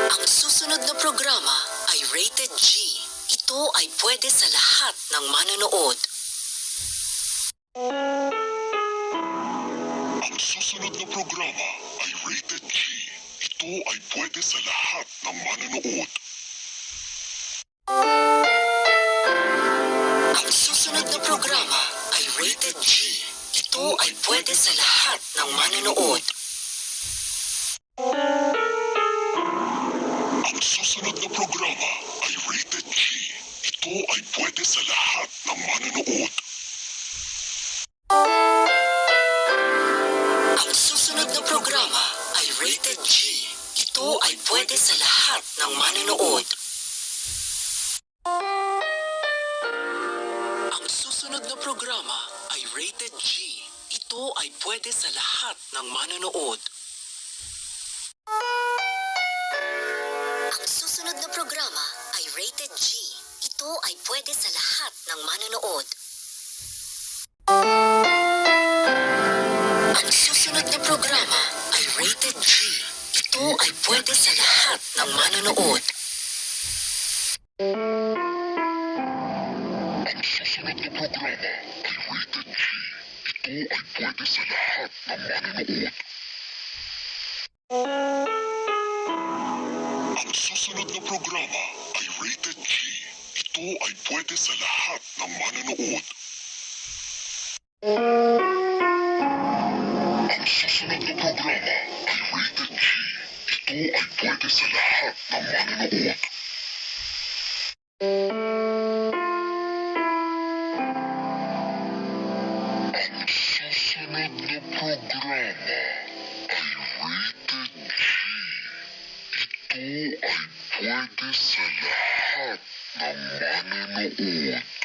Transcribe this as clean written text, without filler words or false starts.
Ang susunod na programa ay rated G. Ito ay pwede sa lahat ng manonood. Ang susunod na programa ay rated G. Ito ay pwede sa lahat ng manonood. Ang susunod na programa ay rated G. Ito ay pwede sa lahat ng manonood. Ang susunod na programa ay rated G. Ito ay pwede sa lahat ng manonood. Ang susunod na programa ay rated G. Ito ay pwede sa lahat ng manonood. Ang susunod na programa ay rated G. Ito ay pwede sa lahat ng manonood. Ang susunod na programa ay rated G. Ito ay pwede sa lahat ng manonood. Ang susunod na programa ay rated G. Ito ay pwede sa lahat ng manonood. Ang susunod na programa ay rated G. Ito ay pwede sa lahat ng manonood. Ang susunod na programa ay rated G. Ito ay pwede sa lahat ng manonood. Ang susunod na programa ay rated G. Ito ay pwede sa lahat ng manonood. Ang susunod na programa ay rated G. Ito ay pwede sa lahat ng manonood.